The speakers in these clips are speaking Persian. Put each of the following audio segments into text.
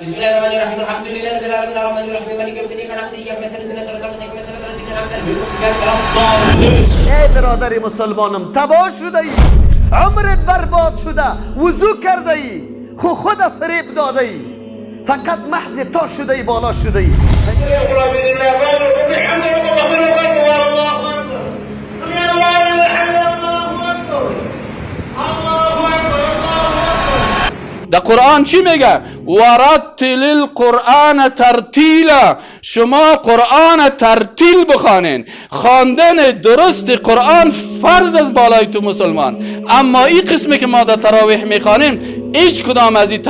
بسم الله الرحمن الرحيم الحمد لله رب العالمين الرحمن الرحيم مالك يوم الدين نعبد وإياك نستعين اهدنا الصراط المستقيم صراط الذين أنعمت عليهم. ای برادر مسلمانم، تباه شده ای، عمرت برباد شده، وضو کرده ای، خود فریب داده ای، فقط محض تا شده ای، بالا شده ای. در قرآن چی میگه؟ ورتل القرآن ترتیلا، شما قرآن ترتیل بخوانین. خواندن درست قرآن فرض از بالای تو مسلمان. اما این قسمی که ما در تراویح میخوانیم هیچ کدام از این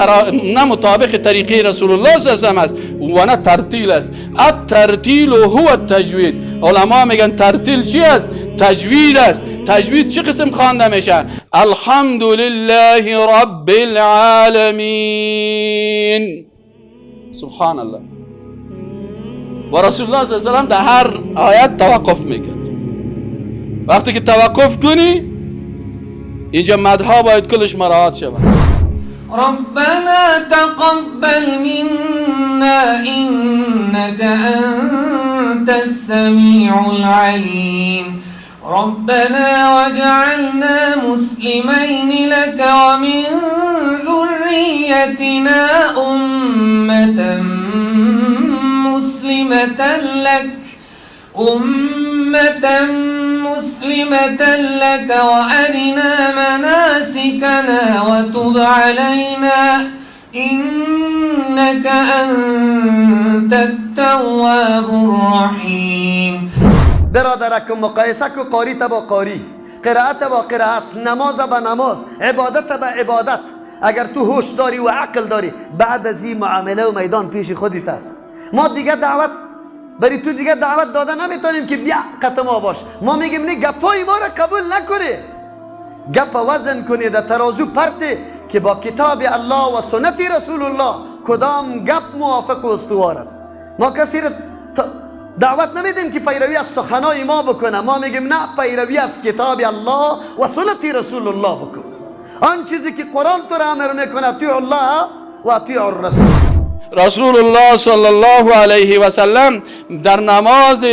نه مطابق طریقه رسول الله صلی الله علیه و است و نه ترتیل است. الترتیل هو التجوید. علما میگن ترتیل چی است؟ تجوید است. تجوید چه قسم خوانده میشه؟ الحمد لله رب العالمین. سبحان الله. و رسول الله صلی الله علیه و در هر آیت توقف میکرد. وقتی که توقف کنی اینجا مدها باید کلش مراعات شود. ربنا تقبل منا إنك أنت السميع العليم ربنا وجعلنا مسلمين لك ومن ذريتنا أمة مسلمة لك وأرنا مناسكنا وتب علينا إنك أنت التواب الرحيم. برادرکم مقایسه کو قاری تا با قاری، قرائت با قرائت، نماز با نماز، عبادت با عبادت. اگر تو هوش داری و عقل داری، بعد از این معامله و میدان پیش خودت است. ما دیگه دعوت بری تو دیگه دعوت داده نمیتونیم که بیا قطع ما باش. ما میگیم نه، گپای ما را قبول نکنی، گپ وزن کنی در ترازو پرته که با کتاب الله و سنت رسول الله کدام گپ موافق و استوار است. ما کسی را دعوت نمیدیم که پیروی از سخنای ما بکنه. ما میگیم نه، پیروی از کتاب الله و سنت رسول الله بکن. آن چیزی که قرآن تو را امر میکنه اطیع الله و اطیع الرسول. رسول الله صلی الله علیه و سلم در نماز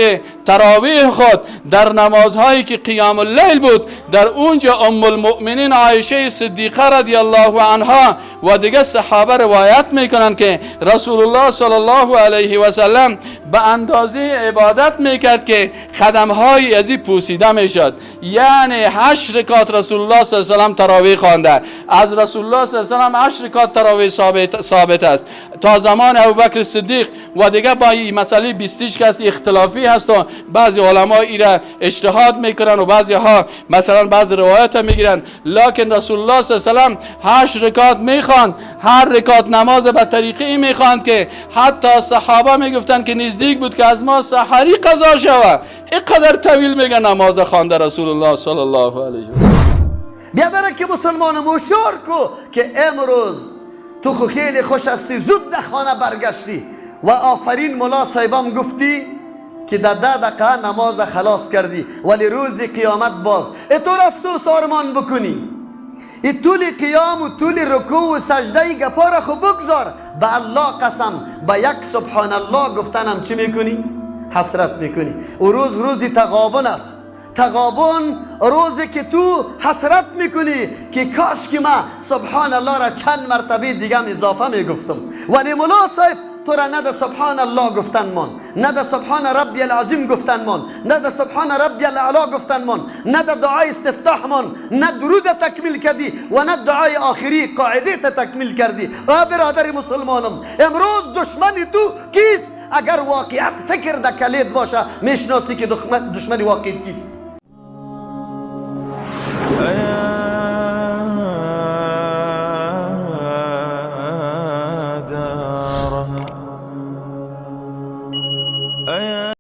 تراویح خود، در نمازهایی که قیام اللیل بود، در اونجا ام المؤمنین عایشه صدیقه رضی الله عنها و دیگه صحابه روایت میکنن که رسول الله صلی الله علیه و سلم به اندازه عبادت میکرد که خدمهای ازی پوسیده میشد. یعنی 8 رکعت رسول الله صلی الله علیه و سلم تراویح خوانده. از رسول الله صلی الله علیه و سلم 8 رکعت تراویح ثابت است. تا زمان ابوبکر صدیق و دیگه با این مسئله 20 کسی اختلافی هست و بعضی علما این را اجتهاد میکنن و بعضی ها مثلا بعضی روایت میگیرن، لکن رسول الله صلی الله علیه و سلم 8 رکعت میخواند. هر رکعت نماز به طریقه ای میخواند که حتی صحابه میگفتن که نزدیک بود که از ما سحری قضا شود. اینقدر طویل میگن نماز خوانده رسول الله صلی الله علیه و سلم. بیادره که مسلمان مشور کو که امروز تو خو خیلی خوش هستی، زود در خانه برگشتی و آفرین ملا صاحبم گفتی که در 10 دقیقه نماز خلاص کردی، ولی روز قیامت باز تو افسوس آرمان بکنی. این طول قیام و طول رکوع و سجده گپا را خو بگذار. به الله قسم به یک سبحان الله گفتنم چی میکنی؟ حسرت میکنی. و روز تغابن است. تغابن روزی که تو حسرت میکنی که کاش که من سبحان الله را چند مرتبه دیگه اضافه میگفتم، ولی مولا صاحب تو را نه سبحان الله گفتن من، نه سبحان ربی العظیم گفتن من، نه سبحان ربی الاعلی گفتن من، نه دعای استفتاح من، نه درود تکمیل کردی و نه دعای آخری قاعده تکمیل کردی. برادر مسلمانم، امروز دشمنی تو کیست؟ اگر واقعیت فکر در کلید باشه میشناسی که دشمن واقعیت کیست.